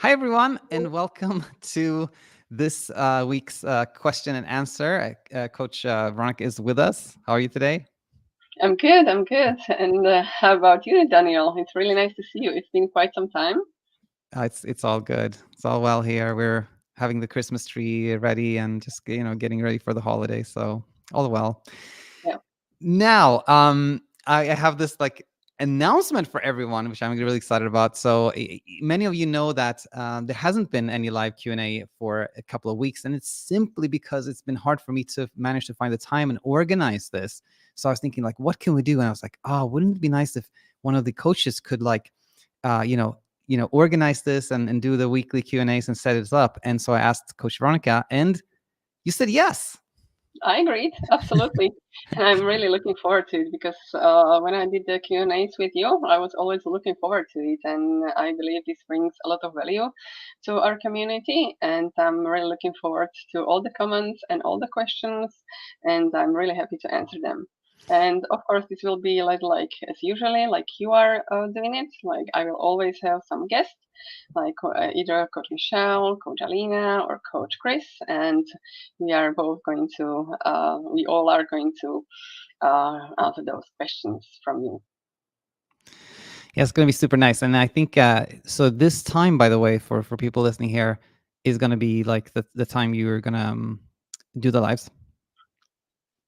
Hi, everyone, and welcome to this week's question and answer. Coach Veronika is with us. How are you today? I'm good. I'm good. And how about you, Daniel? It's really nice to see you. It's been quite some time. It's all good. It's all well here. We're having the Christmas tree ready and just getting ready for the holiday. So all well. Yeah. Now, I have this announcement for everyone, which I'm really excited about. So many of you know that there hasn't been any live Q&A for a couple of weeks, and it's simply because it's been hard for me to manage to find the time and organize this. So I was thinking, what can we do? And I was like, oh, wouldn't it be nice if one of the coaches could uh, you know, organize this and do the weekly Q&As and set it up. And so I asked Coach Veronika, and you said yes. I agreed. Absolutely. And I'm really looking forward to it because when I did the Q&As with you, I was always looking forward to it. And I believe this brings a lot of value to our community. And I'm really looking forward to all the comments and all the questions. And I'm really happy to answer them. And of course, this will be like as usually, like you are doing it. Like I will always have some guests, like either Coach Michelle, Coach Alina, or Coach Chris, and we all are going to answer those questions from you. Yeah, it's going to be super nice. And I think, so this time, by the way, for people listening here, is going to be like the time you're going to do the lives.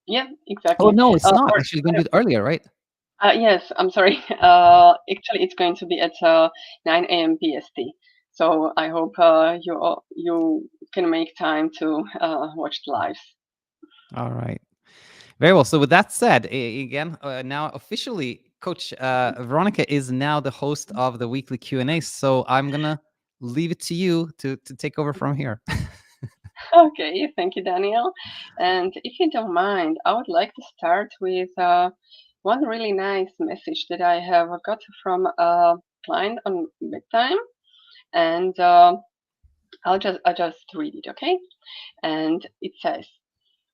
Yeah, Oh, exactly. no, it's not. Or Actually, going to do it earlier, right? yes, I'm sorry. Actually, it's going to be at 9 a.m. PST. So I hope you can make time to watch the lives. All right. Very well. So with that said, again, now officially, Coach Veronika is now the host of the weekly Q&A. So I'm going to leave it to you to take over from here. Okay, thank you, Daniel. And if you don't mind, I would like to start with one really nice message that I have got from a client on BedTyme, and I'll just read it, okay? And it says,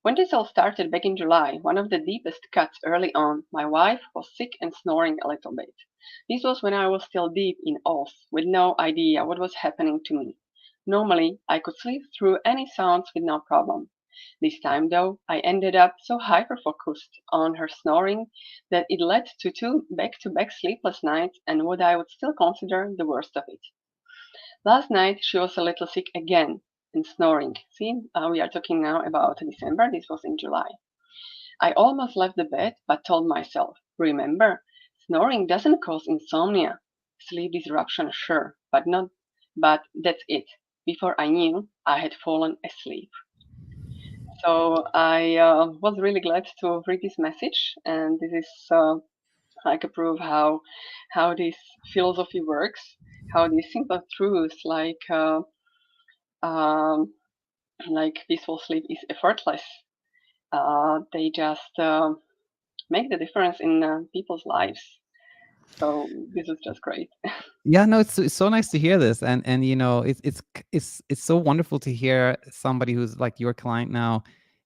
when this all started back in July, one of the deepest cuts early on, my wife was sick and snoring a little bit. This was when I was still deep in Oz, with no idea what was happening to me. Normally, I could sleep through any sounds with no problem. This time, though, I ended up so hyper-focused on her snoring that it led to two back-to-back sleepless nights and what I would still consider the worst of it. Last night, she was a little sick again and snoring. See, we are talking now about December. This was in July. I almost left the bed, but told myself, remember, snoring doesn't cause insomnia. Sleep disruption, sure, but that's it. Before I knew, I had fallen asleep. So I was really glad to read this message, and this is like a proof how this philosophy works, how these simple truths um, like peaceful sleep is effortless. They just make the difference in people's lives. So this is just great. Yeah, no, it's so nice to hear this, and it's so wonderful to hear somebody who's like your client now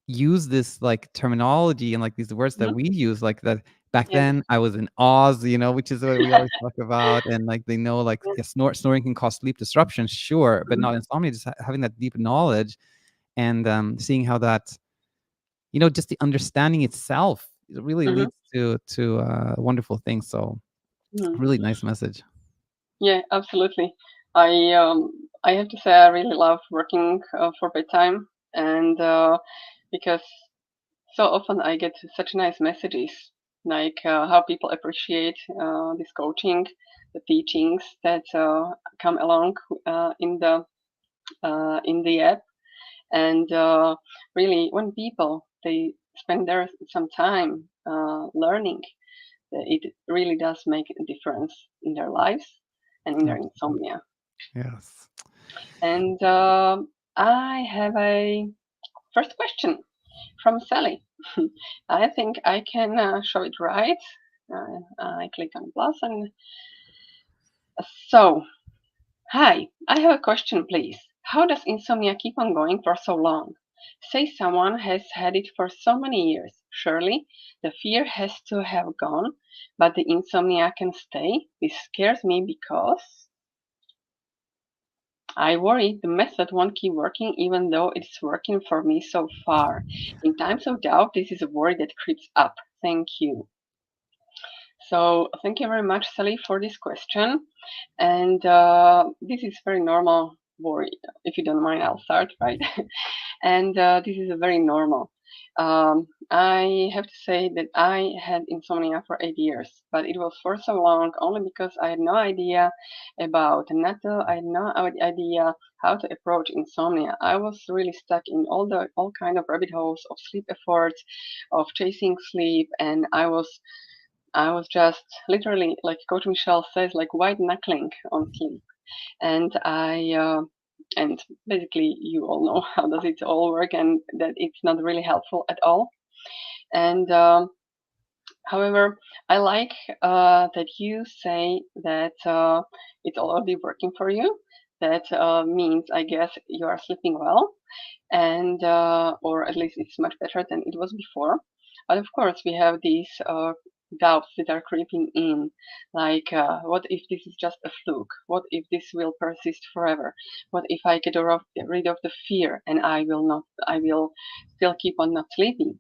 use this terminology and these words that Mhm. we use, like that back Yeah, then I was in Oz, which is what we always talk about, and they know yeah, yeah, snoring can cause sleep disruption, sure, but mhm, not insomnia. Just having that deep knowledge and seeing how that just the understanding itself really mhm, leads to wonderful things. So mhm. really nice message. Yeah, absolutely. I have to say I really love working for bedtime, and because so often I get such nice messages, like how people appreciate this coaching, the teachings that come along in the app, and really when people they spend there some time learning, it really does make a difference in their lives and in their Absolutely. insomnia. Yes. And I have a first question from Sally. I think I can show it right. I click on plus and so, hi, I have a question, please. How does insomnia keep on going for so long? Say someone has had it for so many years. Surely the fear has to have gone, but the insomnia can stay. This scares me because. I worry the method won't keep working even though it's working for me so far. In times of doubt, this is a worry that creeps up. Thank you. So thank you very much, Sally, for this question. And this is very normal worry. If you don't mind, I'll start, right? And this is a very normal. I have to say that I had insomnia for 8 years, but it was for so long only because I had no idea about Natto. I had no idea how to approach insomnia. I was really stuck in all kind of rabbit holes of sleep efforts, of chasing sleep, and I was just literally, like Coach Michelle says, like white knuckling on sleep. And and basically, you all know how does it all work, and that it's not really helpful at all. And however, I like that you say that it's already working for you. That means, I guess, you are sleeping well, and or at least it's much better than it was before. But of course, we have these doubts that are creeping in, like what if this is just a fluke? What if this will persist forever? What if I rid of the fear and I will still keep on not sleeping?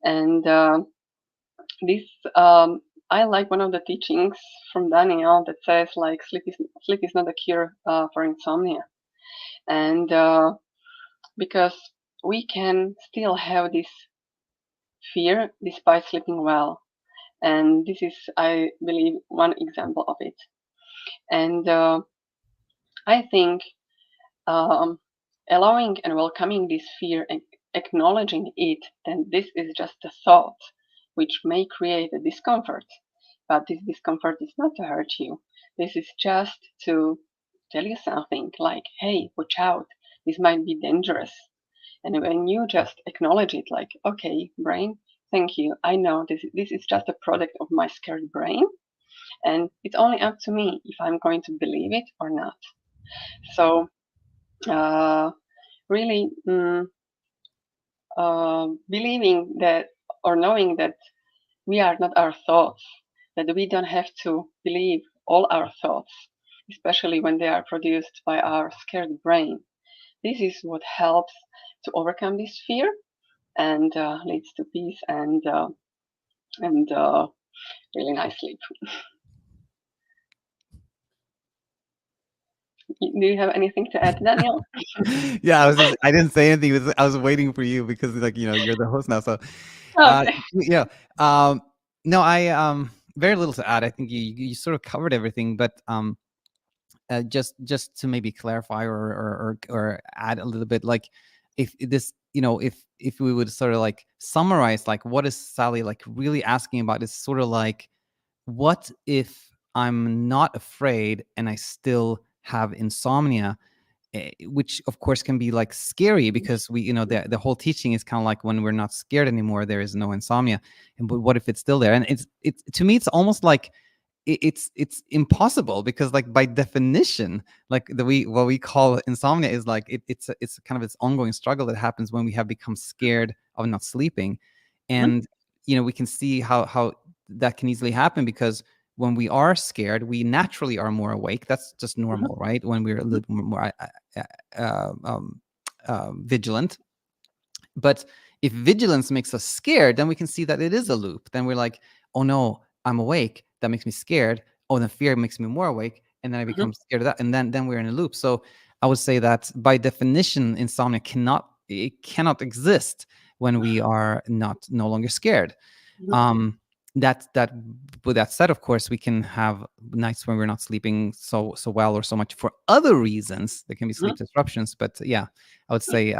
And this I like one of the teachings from Daniel that says like sleep is not a cure for insomnia, and because we can still have this fear despite sleeping well. And this is, I believe, one example of it. And I think um, allowing and welcoming this fear and acknowledging it, then this is just a thought which may create a discomfort. But this discomfort is not to hurt you. This is just to tell you something like, hey, watch out, this might be dangerous. And when you just acknowledge it, like, okay, brain, thank you. I know this is just a product of my scared brain, and it's only up to me if I'm going to believe it or not. So, uh, really, believing that or knowing that we are not our thoughts, that we don't have to believe all our thoughts, especially when they are produced by our scared brain. This is what helps to overcome this fear and leads to peace and really nice sleep. Do you have anything to add, Daniel? Yeah, I didn't say anything. I was waiting for you because like, you're the host now. So, uh, Okay. yeah. Um, no, I very little to add. I think you sort of covered everything, but just to maybe clarify or add a little bit, like if this, if we would sort of like summarize, like what is Sally like really asking about is sort of like, what if I'm not afraid and I still have insomnia? Which of course can be like scary because the whole teaching is kind of like, when we're not scared anymore, there is no insomnia. And but what if it's still there? And it's to me, it's almost like it's impossible, because like by definition, like what we call insomnia is like it's kind of this ongoing struggle that happens when we have become scared of not sleeping. Mhm, And we can see how that can easily happen, because when we are scared, we naturally are more awake. That's just mhm, normal, right? When we're a mhm, little more vigilant. But if vigilance makes us scared, then we can see that it is a loop. Then we're like, oh no, I'm awake. That makes me scared. Oh, the fear makes me more awake. And then I mhm, become scared of that. And then we're in a loop. So I would say that by definition, insomnia cannot exist when we are no longer scared. mhm, Um that that with that said, of course, we can have nights when we're not sleeping so well or so much for other reasons. There can be mhm, sleep disruptions, but yeah, I would say,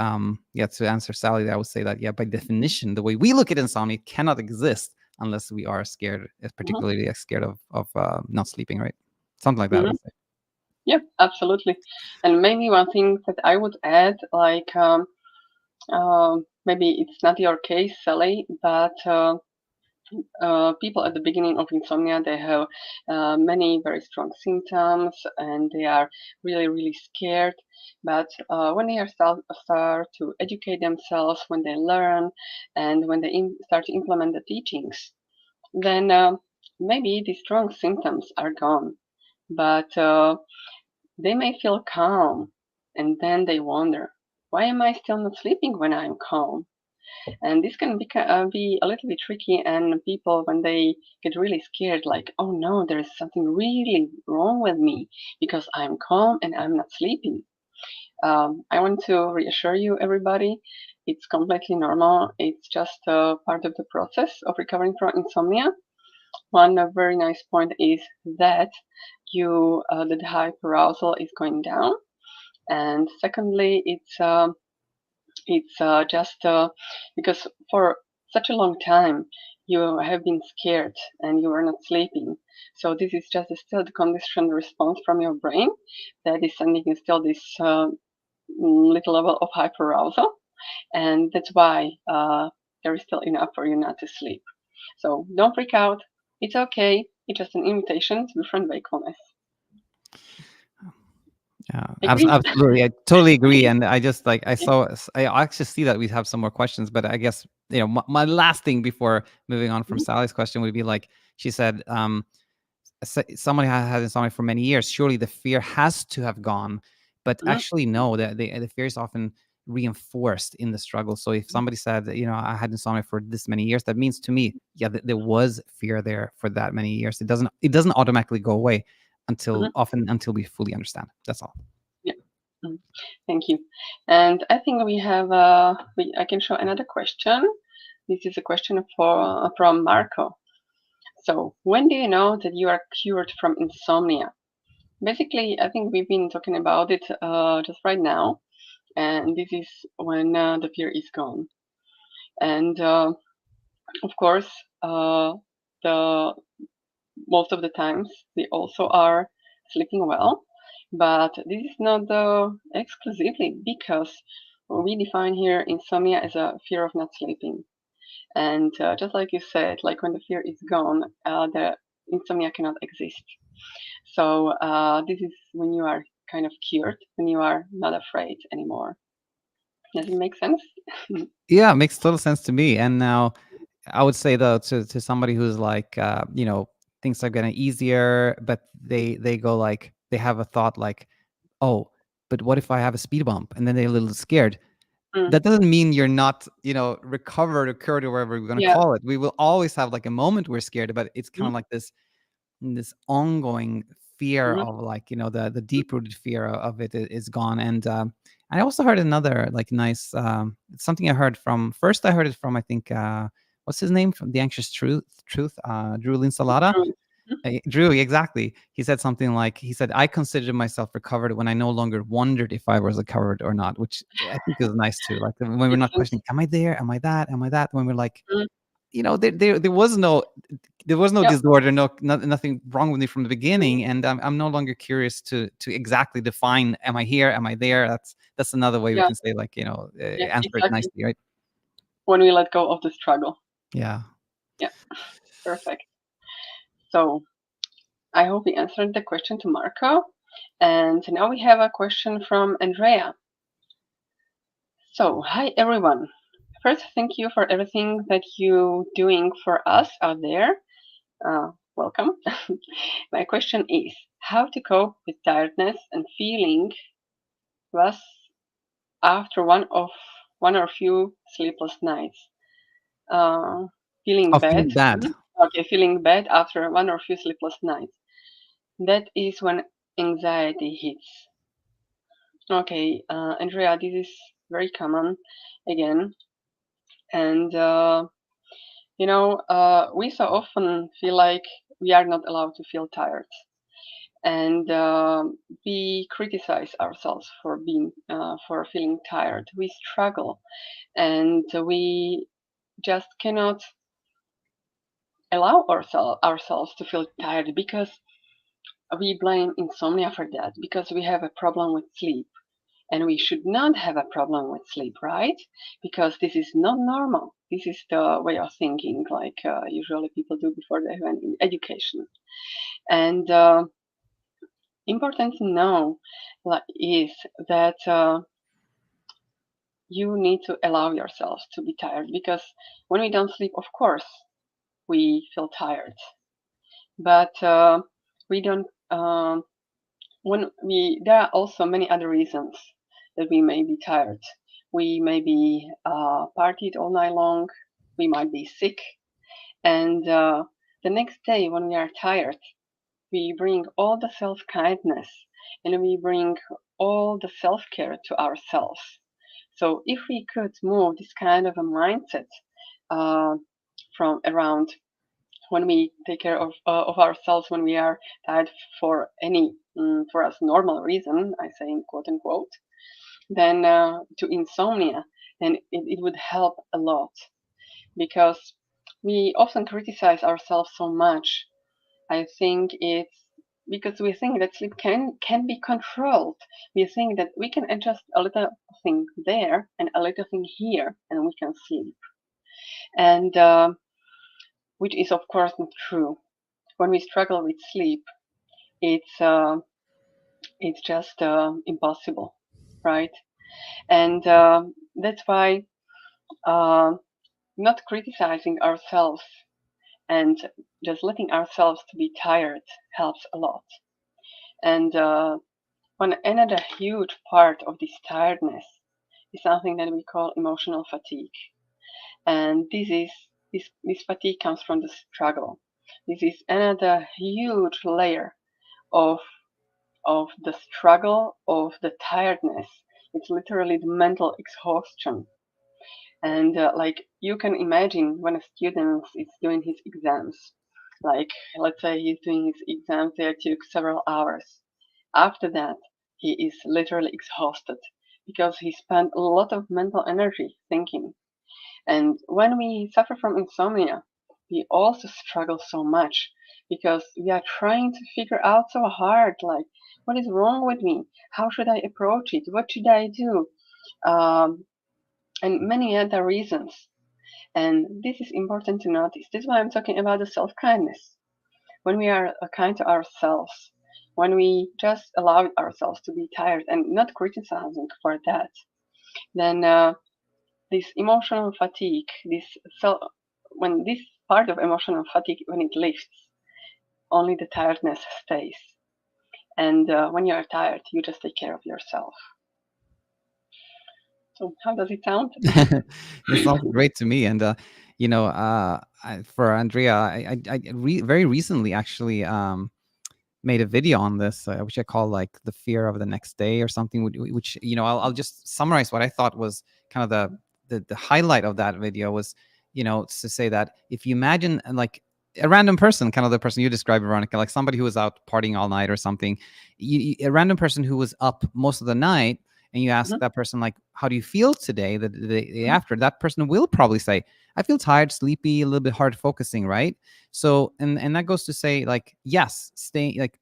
yeah, to answer Sally, I would say that, yeah, by definition, the way we look at insomnia cannot exist unless we are scared, mhm, particularly scared of not sleeping, right? Something like that, I mhm. would say. Yeah, absolutely. And maybe one thing that I would add, like maybe it's not your case, Sally, but people at the beginning of insomnia, they have many very strong symptoms and they are really really scared. But when they start to educate themselves, when they learn, and when they start to implement the teachings, then maybe the strong symptoms are gone, but they may feel calm. And then they wonder, why am I still not sleeping when I'm calm? And this can be a little bit tricky. And people, when they get really scared, like, oh no, there is something really wrong with me because I'm calm and I'm not sleeping. I want to reassure you, everybody, it's completely normal. It's just a part of the process of recovering from insomnia. One very nice point is that the hyperarousal is going down, and secondly, it's just because for such a long time you have been scared and you are not sleeping. So this is just still the conditioned response from your brain that is sending you still this little level of hyperarousal, and that's why there is still enough for you not to sleep. So don't freak out. It's okay. It's just an invitation to befriend wakefulness. Yeah, Agree? absolutely. I totally agree. And I just like Okay. I actually see that we have some more questions, but I guess my last thing before moving on from Mhm. Sally's question would be like she said, somebody had insomnia for many years. Surely the fear has to have gone, but Mhm. actually no. The fear is often reinforced in the struggle. So if somebody said that, I had insomnia for this many years, that means to me, yeah, there was fear there for that many years. It doesn't automatically go away Mhm. until we fully understand. That's all. Yeah. Mhm. Thank you. And I think we have I can show another question. This is a question from Marco. So, when do you know that you are cured from insomnia? Basically, I think we've been talking about it just right now, and this is when the fear is gone. And of course, the most of the times we also are sleeping well, but this is not exclusively because we define here insomnia as a fear of not sleeping. And just like you said, like when the fear is gone, the insomnia cannot exist. So this is when you are kind of cured, when you are not afraid anymore. Does it make sense? Yeah, it makes total sense to me. And now I would say though to somebody who's like things are getting easier, but they go like they have a thought like, oh, but what if I have a speed bump? And then they're a little scared. Mm, That doesn't mean you're not, recovered or cured or whatever we're gonna yeah. call it. We will always have like a moment we're scared, but it's kind Mhm, of like this ongoing fear mhm, of like the deep rooted fear of it is gone. And I also heard another like nice it's something I heard from first. I heard it from I think what's his name from the Anxious Truth Drew Linsalata. true. Mhm, Drew, exactly. He said something like, he said, I considered myself recovered when I no longer wondered if I was recovered or not, which I think is nice too. Like when we're makes not sense. questioning, am I there? Am I that? Am I that? When we're like, Mm, there was no yeah, disorder, nothing wrong with me from the mm, beginning, and I'm no longer curious to exactly define, am I here, am I there? That's another way we yeah, can say like yeah, answer it exactly. nicely, right? When we let go of the struggle. Yeah. Yeah, perfect. So I hope we answered the question to Marco. And now we have a question from Andrea. So, hi everyone. First, thank you for everything that you doing for us out there. Welcome. My question is how to cope with tiredness and feeling less after one or few sleepless nights. Uh, feeling Oh, bad. feeling bad. Mhm. Okay, feeling bad after one or few sleepless nights. That is when anxiety hits. Okay, Andrea, this is very common again. And, we so often feel like we are not allowed to feel tired. And we criticize ourselves for feeling tired. We struggle and we just cannot allow ourselves to feel tired because we blame insomnia for that because we have a problem with sleep. And we should not have a problem with sleep, right? Because this is not normal. This is the way of thinking, like usually people do before they have an education. And important to know is that you need to allow yourselves to be tired because when we don't sleep, of course, we feel tired. But we don't. When we there are also many other reasons. that we may be tired. We may be partied all night long. We might be sick. And the next day, when we are tired, we bring all the self kindness and we bring all the self care to ourselves. So, if we could move this kind of a mindset uh, from around when we take care of ourselves when we are tired for any for us normal reason, I say in quote unquote, then to insomnia, then it would help a lot because we often criticize ourselves so much. I think it's because we think that sleep can be controlled. We think that we can adjust a little thing there and a little thing here, and we can sleep. And which is of course not true. When we struggle with sleep, it's uh, it's just impossible, right? And that's why uh, not criticizing ourselves and just letting ourselves to be tired helps a lot. And one another huge part of this tiredness is something that we call emotional fatigue. And this fatigue comes from the struggle. This is another huge layer of the struggle, of the tiredness. It's literally the mental exhaustion. And like you can imagine when a student is doing his exams, like let's say he's doing his exams, they took several hours. After that, he is literally exhausted because he spent a lot of mental energy thinking. And when we suffer from insomnia, we also struggle so much because we are trying to figure out so hard, like, what is wrong with me? How should I approach it? What should I do? Um, and many other reasons. And this is important to notice. This is why I'm talking about the self kindness. When we are kind to ourselves, when we just allow ourselves to be tired and not criticizing for that, then this emotional fatigue, when this part of emotional fatigue, when it lifts, only the tiredness stays. And when you are tired, you just take care of yourself. So how does it sound? It sounds great to me. And for Andrea, very recently actually made a video on this, which I call like the fear of the next day or something. Which I'll just summarize what I thought was kind of the highlight of that video was, to say that if you imagine like a random person, kind of the person you described, Veronica, like somebody who was out partying all night or something, a random person who was up most of the night, and you ask that person like, how do you feel today, the day after, that person will probably say, I feel tired, sleepy, a little bit hard focusing, right? So, and that goes to say, like, yes, staying, like,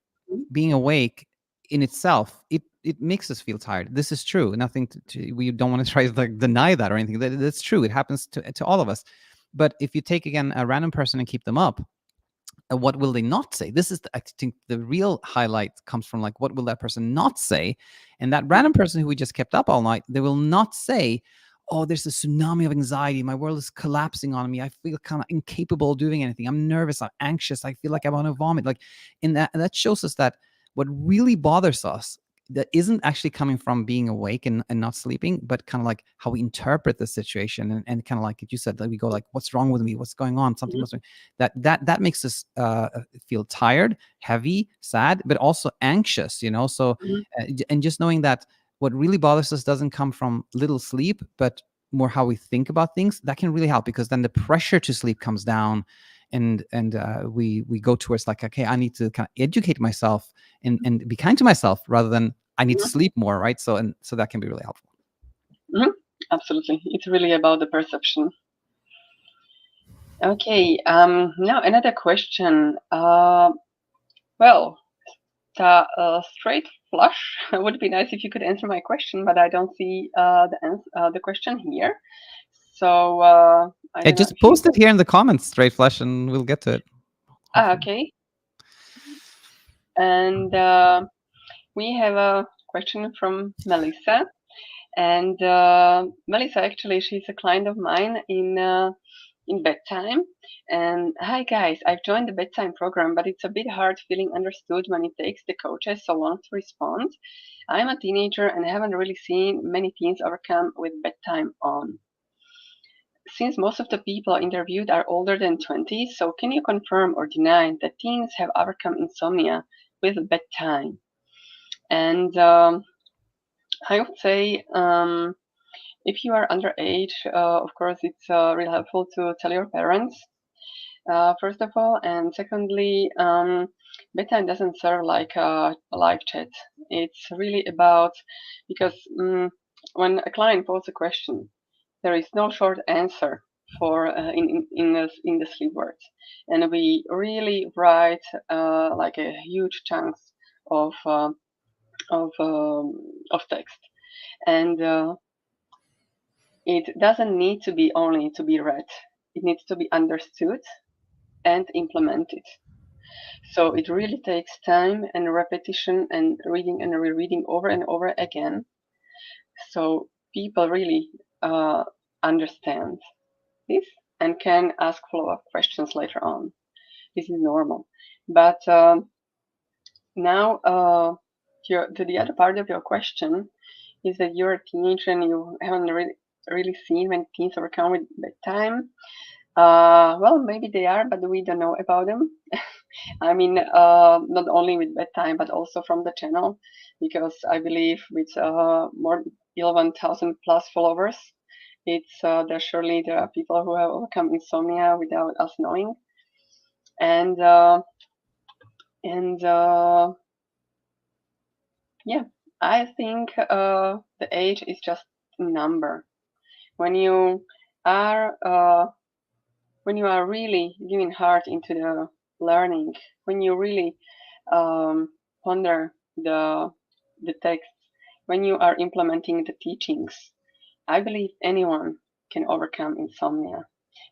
being awake in itself, it makes us feel tired. This is true. Nothing we don't want to try to like deny that or anything. That's true. It happens to all of us. But if you take again a random person and keep them up, what will they not say? This is, I think, the real highlight comes from like, what will that person not say? And that random person who we just kept up all night, they will not say, oh, there's a tsunami of anxiety, my world is collapsing on me, I feel kind of incapable of doing anything, I'm nervous, I'm anxious, I feel like I want to vomit. Like, in that shows us that what really bothers us, that isn't actually coming from being awake and not sleeping, but kind of like how we interpret the situation, and kind of like you said, like we go like, what's wrong with me, what's going on, something must be, that makes us feel tired, heavy, sad, but also anxious, so and just knowing that what really bothers us doesn't come from little sleep, but more how we think about things, that can really help, because then the pressure to sleep comes down, and we go towards like, okay, I need to kind of educate myself and be kind to myself, rather than I need to sleep more, right? So that can be really helpful. Absolutely, it's really about the perception. Okay, now another question. Well, the straight flush would be nice if you could answer my question, but I don't see the question here. So I don't know. Just post it here in the comments, straight flush, and we'll get to it. Okay. And we have a question from Melissa. And Melissa, actually, she's a client of mine in in BedTyme. And hi guys, I've joined the BedTyme program, but it's a bit hard feeling understood when it takes the coaches so long to respond. I'm a teenager and haven't really seen many teens overcome with BedTyme on. Since most of the people interviewed are older than 20, so can you confirm or deny that teens have overcome insomnia with BedTyme? And I would say if you are underage, of course, it's really helpful to tell your parents, first of all. And secondly, bedtime doesn't serve like a live chat. It's really about, because when a client poses a question, there is no short answer for in the sleep words, and we really write like a huge chunks of uh, of um, of text, and it doesn't need to be only to be read. It needs to be understood and implemented. So it really takes time and repetition and reading and rereading over and over again. So people really understand this and can ask follow-up questions later on. This is normal. But now, the other part of your question is that you're a teenager and you haven't really seen when teens overcome with bedtime. Well, maybe they are, but we don't know about them. I mean, not only with bedtime, but also from the channel, because I believe with more 11,000 plus followers, there are people who have overcome insomnia without us knowing, and and yeah, I think the age is just a number. When you are really giving heart into the learning, when you really ponder the text, when you are implementing the teachings, I believe anyone can overcome insomnia,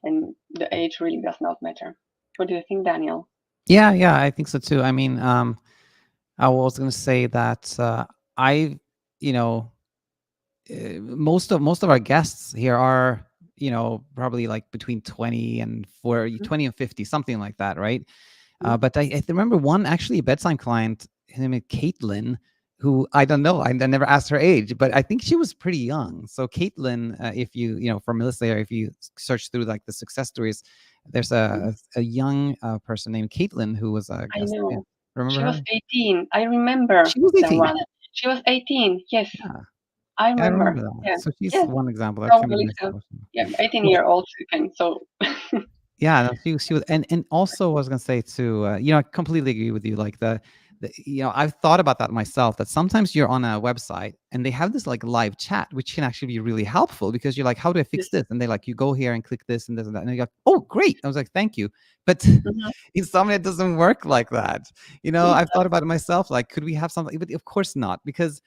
and the age really does not matter. What do you think, Daniel? Yeah, I think so too. I mean, I was going to say that I, you know, most of our guests here are, probably like between 20 and 40, Mhm. 20 and 50, something like that, right? But I remember one actually a bedside client, her name is Caitlin, who I don't know, I never asked her age, but I think she was pretty young. So Caitlin, if for Melissa, if you search through like the success stories, there's Mhm. a young person named Caitlin who was a I guest. Yeah, know. remember She was her? 18. I remember She was that 18. one. She was 18. Yes, Yeah, I yeah, I remember. remember that. Yeah. So she's Yes. one example. That So can be nice Melissa, question. yeah, Well, 18-year-olds who can. So. yeah, no, she was, and also I was gonna say too, I completely agree with you. Like I've thought about that myself. That sometimes you're on a website and they have this like live chat, which can actually be really helpful because you're like, how do I fix Yes. this? And they like, you go here and click this and this and that, and you go, oh, great. I was like, thank you, but Mhm. Insomnia doesn't work like that. It I've thought about it myself. Like, could we have something? But of course not, because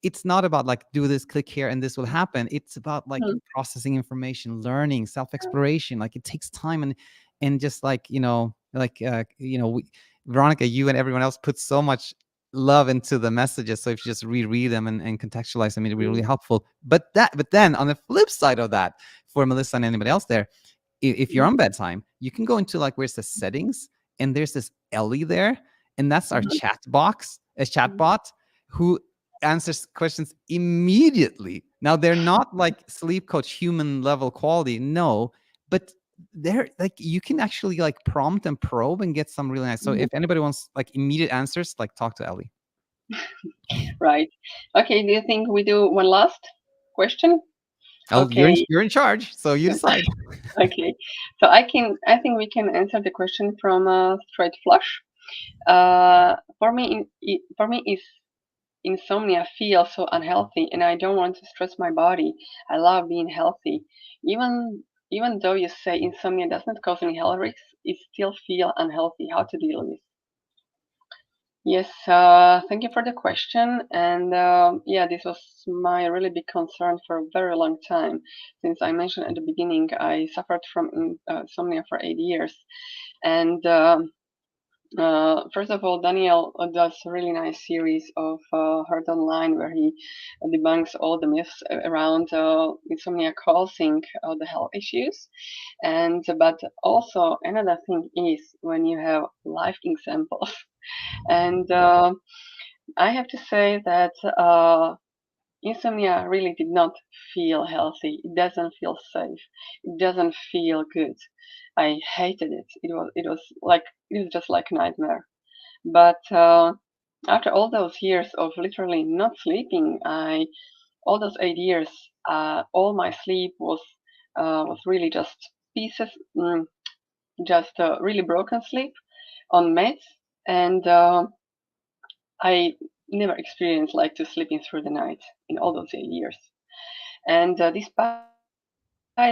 it's not about like do this, click here, and this will happen. It's about like doesn't. processing information, learning, self-exploration. Like it takes time, and just like Veronica, you and everyone else put so much love into the messages. So if you just reread them and contextualize them, it'll be really Mm, helpful. But then on the flip side of that, for Melissa and anybody else there, if you're mhm, on bedtime, you can go into like where it says settings, and there's this Ellie there, and that's our mhm, chat box, a chat mhm, bot who answers questions immediately. Now they're not like sleep coach human level quality, no, but they're like you can actually like prompt and probe and get some really nice. So mhm. if anybody wants like immediate answers, like talk to Ellie. Right. Okay. Do you think we do one last question? Oh, Okay. you're in charge, so you Yeah. decide. Okay. So I think we can answer the question from Straight Flush. For me, is insomnia feels so unhealthy, and I don't want to stress my body. I love being healthy. Even though you say insomnia does not cause any health risks, it still feel unhealthy. How to deal with? Yes, thank you for the question. And yeah, this was my really big concern for a very long time. Since I mentioned at the beginning, I suffered from insomnia for 8 years. And First of all, Daniel does a really nice series of Heard Online where he debunks all the myths around insomnia causing the health issues. And but also another thing is when you have live examples. And I have to say that insomnia really did not feel healthy. It doesn't feel safe. It doesn't feel good. I hated it. It was just like a nightmare. But after all those years of literally not sleeping, I all those 8 years, all my sleep was really just pieces, just really broken sleep on meds, and I never experienced like to sleeping through the night in all those 8 years. And despite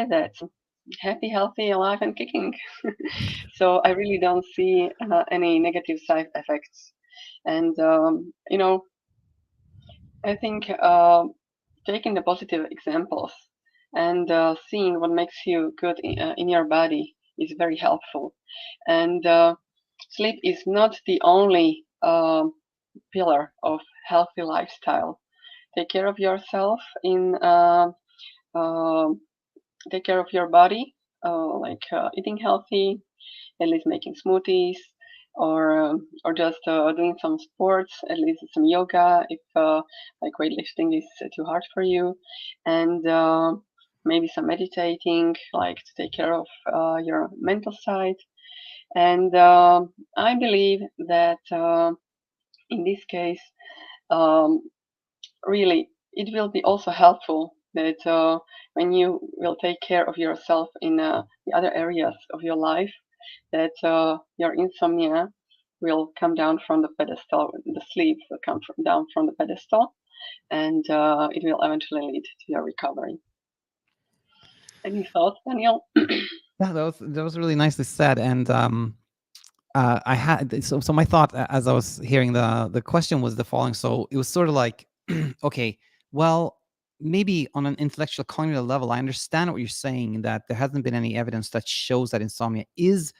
that, happy, healthy, alive, and kicking. So I really don't see any negative side effects. And I think taking the positive examples and seeing what makes you good in your body is very helpful. And sleep is not the only pillar of healthy lifestyle. Take care of yourself in uh, take care of your body, like eating healthy, at least making smoothies, or just doing some sports, at least some yoga if like weightlifting is too hard for you, and maybe some meditating, like to take care of your mental side. And I believe that in this case, um, really, it will be also helpful that when you will take care of yourself in the other areas of your life, that your insomnia will come down from the pedestal, the sleep will come down from the pedestal, and it will eventually lead to your recovery. Any thoughts, Daniel? Yeah, that was really nicely said. And I had so my thought as I was hearing the question was the following. So it was sort of like, okay, well, maybe on an intellectual cognitive level, I understand what you're saying, that there hasn't been any evidence that shows that insomnia is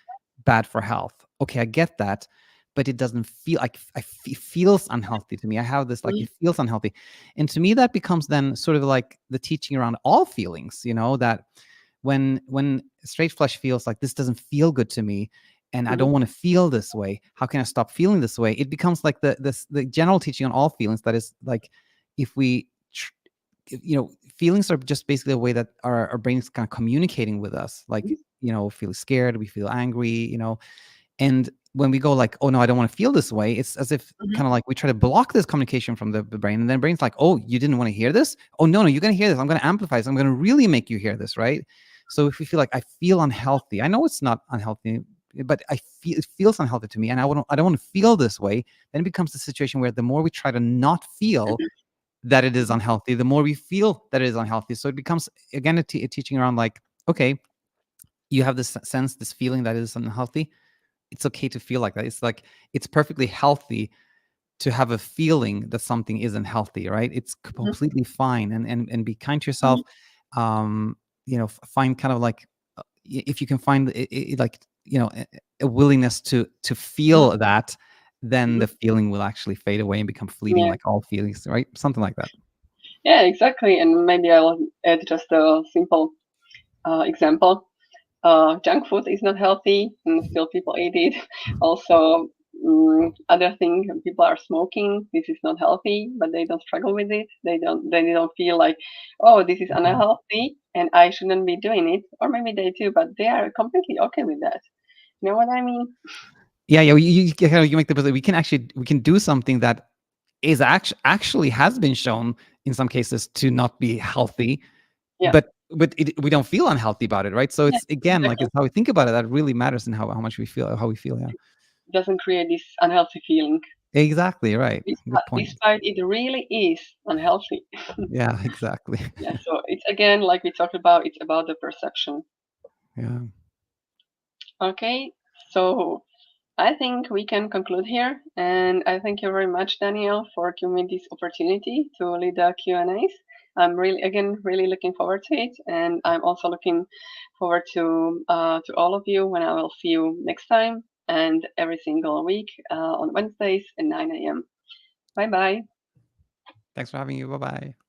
bad for health. Okay, I get that, but it doesn't feel like it feels unhealthy to me. I have this like Mhm, it feels unhealthy, and to me that becomes then sort of like the teaching around all feelings. That when straight flush feels like this doesn't feel good to me, and I mhm, don't want to feel this way. How can I stop feeling this way? It becomes like the general teaching on all feelings. That is like, if we, feelings are just basically a way that our brains kind of communicating with us. Like, mhm, feel scared, we feel angry, and when we go like, oh no, I don't want to feel this way, it's as if mhm, kind of like we try to block this communication from the brain, and then brain's like, oh, you didn't want to hear this? Oh no, you're gonna hear this. I'm gonna amplify this. I'm gonna really make you hear this, right? So if we feel like I feel unhealthy, I know it's not unhealthy, but it feels unhealthy to me, and I don't want to feel this way, then it becomes the situation where the more we try to not feel that it is mhm, unhealthy, the more we feel that it is unhealthy. So it becomes again a teaching around like, okay, you have this sense, this feeling that it is unhealthy. It's okay to feel like that. It's like it's perfectly healthy to have a feeling that something isn't healthy, right? It's mhm, completely fine, and be kind to mhm, yourself. Find kind of like, if you can find like, a willingness to mhm, feel that, then mhm. the feeling will actually fade away and become fleeting, Yeah, like all feelings, right? Something like that. yeah, exactly. And maybe I'll add just a simple example. Junk food is not healthy, and still people eat it. Also, other thing, people are smoking. This is not healthy, but they don't struggle with it. They don't feel like, oh, this is Mhm. unhealthy, and I shouldn't be doing it. Or maybe they do, but they are completely okay with that. You know what I mean? Yeah, yeah. You make the point. We can do something that is actually has been shown in some cases to not be healthy, Yeah, but we don't feel unhealthy about it, right? So yeah, it's again like, exactly. it's how we think about it that really matters, and how much we feel, how we feel. Yeah, Doesn't create this unhealthy feeling, exactly right. Good point. despite it really is unhealthy. Yeah, exactly. Yeah, so it's again like we talked about. It's about the perception. Yeah. Okay, so I think we can conclude here, and I thank you very much, Daniel, for giving me this opportunity to lead the Q&As. I'm really, again, really looking forward to it, and I'm also looking forward to all of you when I will see you next time. and every single week on Wednesdays at 9 a.m. Bye bye. Thanks for having you. Bye bye.